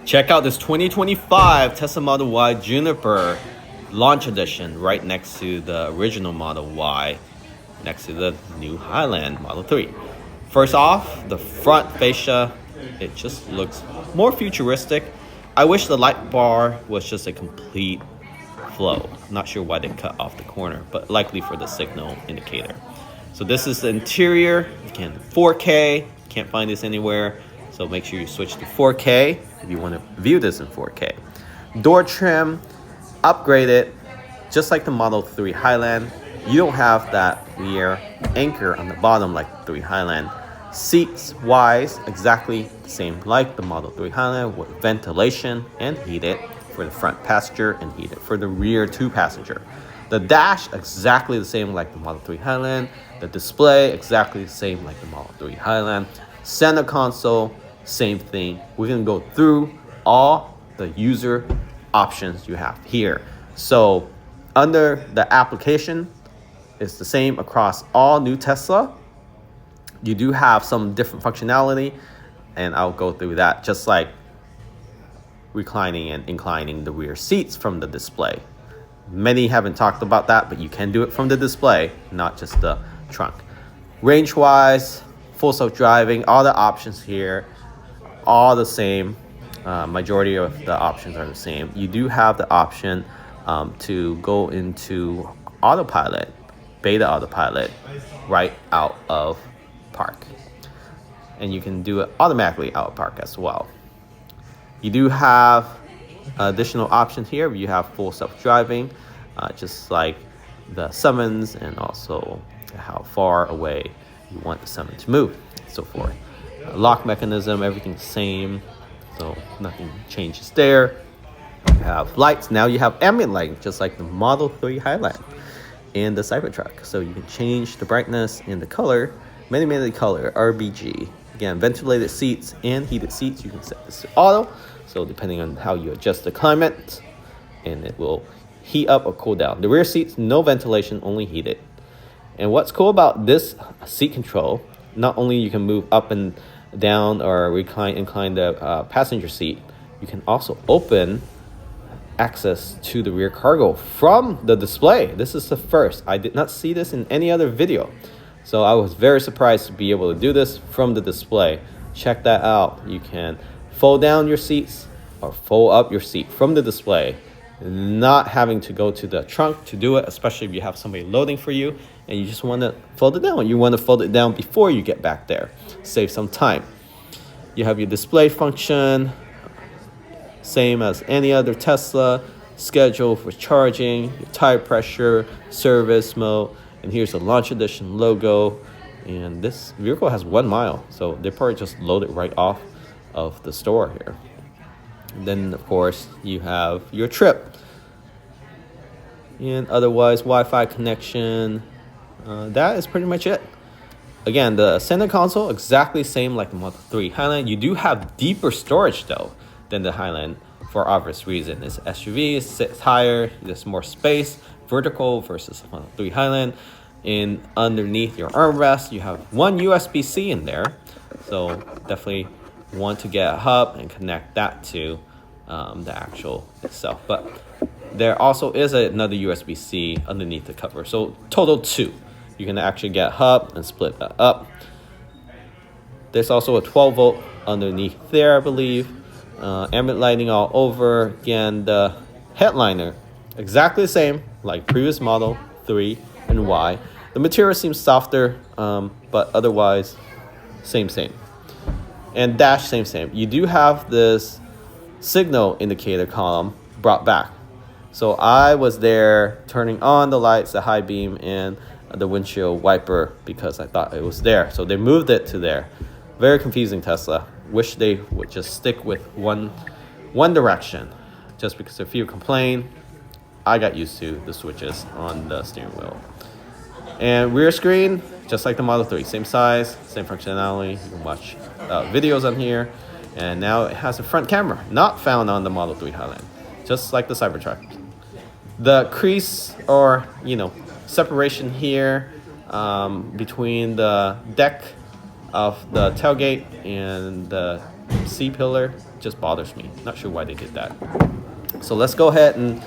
Check out this 2025 Tesla Model Y Juniper Launch Edition right next to the original Model Y, next to the new Highland Model 3. First off, the front fascia, it just looks more futuristic. I wish the light bar was just a complete flow. Not sure why they cut off the corner, but likely for the signal indicator. So this is the interior. Again, 4K, can't find this anywhere. So make sure you switch to 4K if you want to view this in 4K. Door trim, upgraded, just like the Model 3 Highland. You don't have that rear anchor on the bottom like the 3 Highland. Seats wise, exactly the same like the Model 3 Highland with ventilation and heated for the front passenger and heated for the rear 2 passenger. The dash exactly the same like the Model 3 Highland. The display exactly the same like the Model 3 Highland. Center console, same thing. We're gonna go through all the user options you have here. So under the application, it's the same across all new Tesla. You do have some different functionality, and I'll go through that, just like reclining and inclining the rear seats from the display. Many haven't talked about that, but you can do it from the display, not just the trunk. Range-wise, full self-driving, all the options here, all the same. Majority of the options are the same. You do have the option to go into autopilot, beta autopilot, right out of park. And you can do it automatically out of park as well. You do have additional options here. You have full self-driving, just like the summons, and also how far away you want the summon to move, and so forth. Lock mechanism, everything's the same, so nothing changes there. You have lights. Now you have ambient lighting, just like the Model 3 Highland and the Cybertruck. So you can change the brightness and the color, many color, RGB. Again, ventilated seats and heated seats. You can set this to auto. So depending on how you adjust the climate, and it will heat up or cool down. The rear seats, no ventilation, only heated. And what's cool about this seat control, not only you can move up and down or incline the passenger seat, you can also open access to the rear cargo from the display. This is the first. I did not see this in any other video. So I was very surprised to be able to do this from the display. Check that out. You can fold down your seats or fold up your seat from the display, not having to go to the trunk to do it, especially if you have somebody loading for you and you just want to fold it down. You want to fold it down before you get back there. Save some time. You have your display function, same as any other Tesla, schedule for charging, your tire pressure, service mode, and here's the Launch Edition logo. And this vehicle has 1 mile, so they probably just load it right off of the store here. And then, of course, you have your trip. And otherwise, Wi-Fi connection. That is pretty much it. Again, the center console, exactly same like the Model 3 Highland. You do have deeper storage, though, than the Highland for obvious reason. It's SUV, it sits higher, there's more space, vertical versus the Model 3 Highland. And underneath your armrest, you have 1 USB-C in there. So definitely want to get a hub and connect that to the actual itself. But there also is another USB-C underneath the cover. So total 2. You can actually get a hub and split that up. There's also a 12-volt underneath there, I believe. Ambient lighting all over. Again, the headliner, exactly the same like previous Model 3 and Y. The material seems softer, but otherwise, same. And dash, same. You do have this signal indicator column brought back. So I was there turning on the lights, the high beam, and the windshield wiper because I thought it was there. So they moved it to there. Very confusing, Tesla. Wish they would just stick with one direction. Just because if you complain, I got used to the switches on the steering wheel. And rear screen, just like the Model 3, same size, same functionality. You can watch videos on here. And now it has a front camera, not found on the Model 3 Highland, just like the Cybertruck. The crease or, separation here between the deck of the tailgate and the C-pillar just bothers me. Not sure why they did that. So let's go ahead and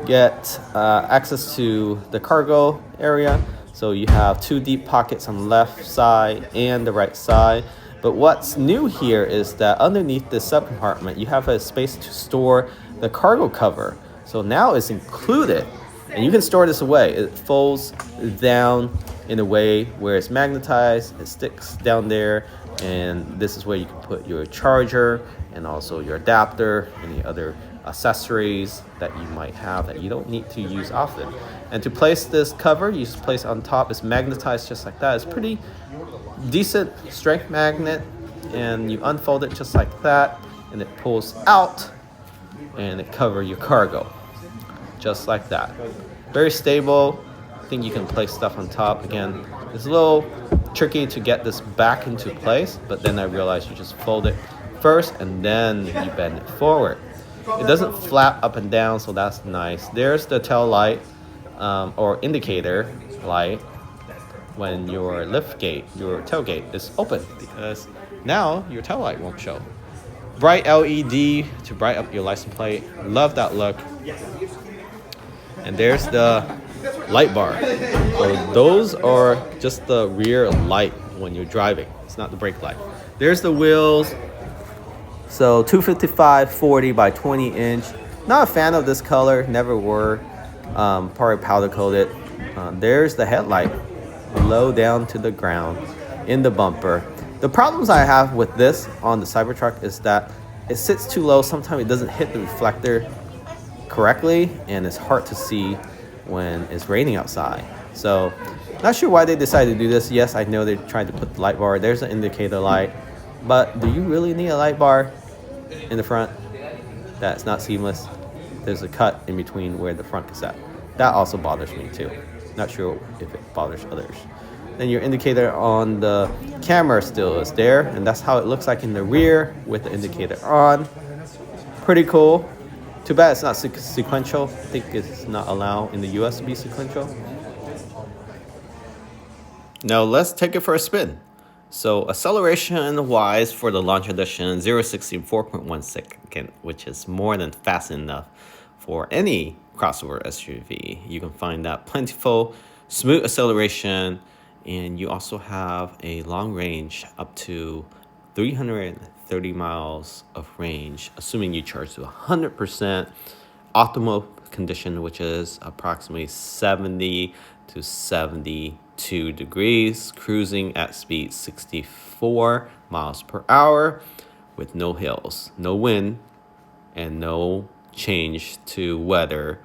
get access to the cargo area. So you have 2 deep pockets on the left side and the right side. But what's new here is that underneath this subcompartment, you have a space to store the cargo cover. So now it's included, and you can store this away. It folds down in a way where it's magnetized, it sticks down there, and this is where you can put your charger and also your adapter, any other accessories that you might have that you don't need to use often. And to place this cover, you just place it on top. It's magnetized just like that. It's pretty decent strength magnet, and you unfold it just like that, and it pulls out, and it covers your cargo just like that. Very stable. I think you can place stuff on top. Again, it's a little tricky to get this back into place, but then I realized you just fold it first and then you bend it forward. It doesn't flap up and down, so that's nice. There's the tail light or indicator light when your lift gate, your tailgate is open, because now your tail light won't show. Bright LED to brighten up your license plate. Love that look. And there's the light bar. So those are just the rear light when you're driving. It's not the brake light. There's the wheels. So 255/40 by 20 inch. Not a fan of this color, never were. Probably powder coated. There's the headlight, low down to the ground in the bumper. The problems I have with this on the Cybertruck is that it sits too low. Sometimes it doesn't hit the reflector correctly, and it's hard to see when it's raining outside. So not sure why they decided to do this. Yes, I know they're trying to put the light bar. There's an indicator light, but do you really need a light bar in the front that's not seamless? There's a cut in between where the front is at. That also bothers me too. Not sure if it bothers others. Then your indicator on the camera still is there, and that's how it looks like in the rear with the indicator on. Pretty cool. Too bad it's not sequential. I think it's not allowed in the US to be sequential. Now let's take it for a spin. So acceleration wise for the launch edition, 0-60 4.1 second, which is more than fast enough for any crossover SUV. You can find that plentiful, smooth acceleration, and you also have a long range up to 330 miles of range, assuming you charge to 100% optimal condition, which is approximately 70 to 72 degrees, cruising at speed 64 miles per hour with no hills, no wind, and no change to weather,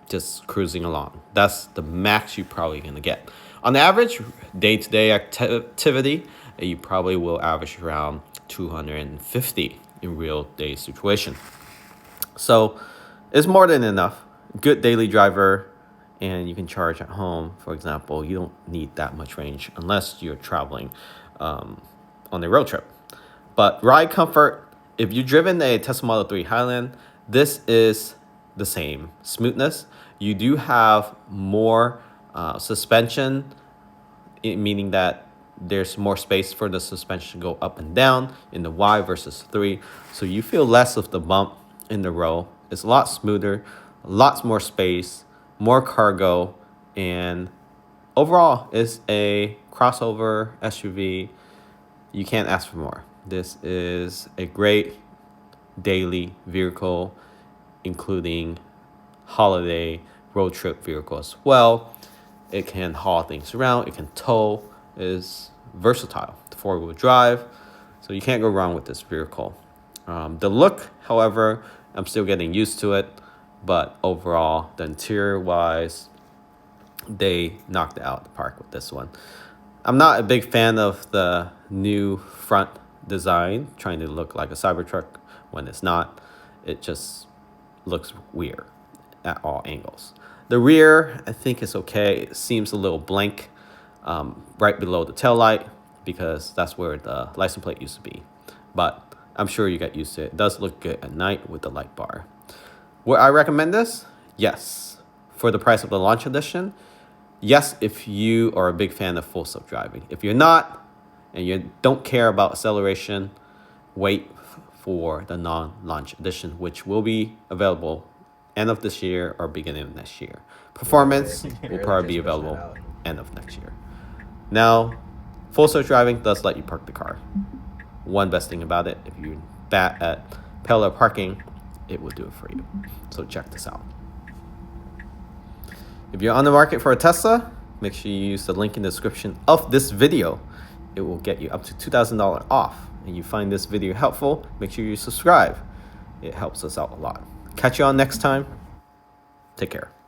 just cruising along. That's the max you're probably going to get. On average, day-to-day activity, you probably will average around 250 in real day situation. So it's more than enough. Good daily driver, and you can charge at home. For example, you don't need that much range unless you're traveling on a road trip. But ride comfort, if you've driven a Tesla Model 3 Highland, this is the same. Smoothness, you do have more suspension, meaning that there's more space for the suspension to go up and down in the Y versus 3. So you feel less of the bump in the row. It's a lot smoother, lots more space, more cargo, and overall it's a crossover SUV. You can't ask for more. This is a great daily vehicle, including holiday road trip vehicle as well. It can haul things around, it can tow, it is versatile, 4-wheel drive, so you can't go wrong with this vehicle. The look, however, I'm still getting used to it, but overall, the interior wise, they knocked it out of the park with this one. I'm not a big fan of the new front design, trying to look like a Cybertruck when it's not. It just looks weird at all angles. The rear, I think is okay. It seems a little blank right below the taillight, because that's where the license plate used to be. But I'm sure you get used to it. It does look good at night with the light bar. Would I recommend this? Yes. For the price of the launch edition? Yes, if you are a big fan of full self-driving. If you're not, and you don't care about acceleration, wait for the non-launch edition, which will be available end of this year or beginning of next year. Performance will probably be available end of next year. Now, full self-driving does let you park the car. One best thing about it, if you're bad at parallel parking, it will do it for you. So check this out. If you're on the market for a Tesla, make sure you use the link in the description of this video. It will get you up to $2,000 off. And you find this video helpful, make sure you subscribe. It helps us out a lot. Catch you on next time. Take care.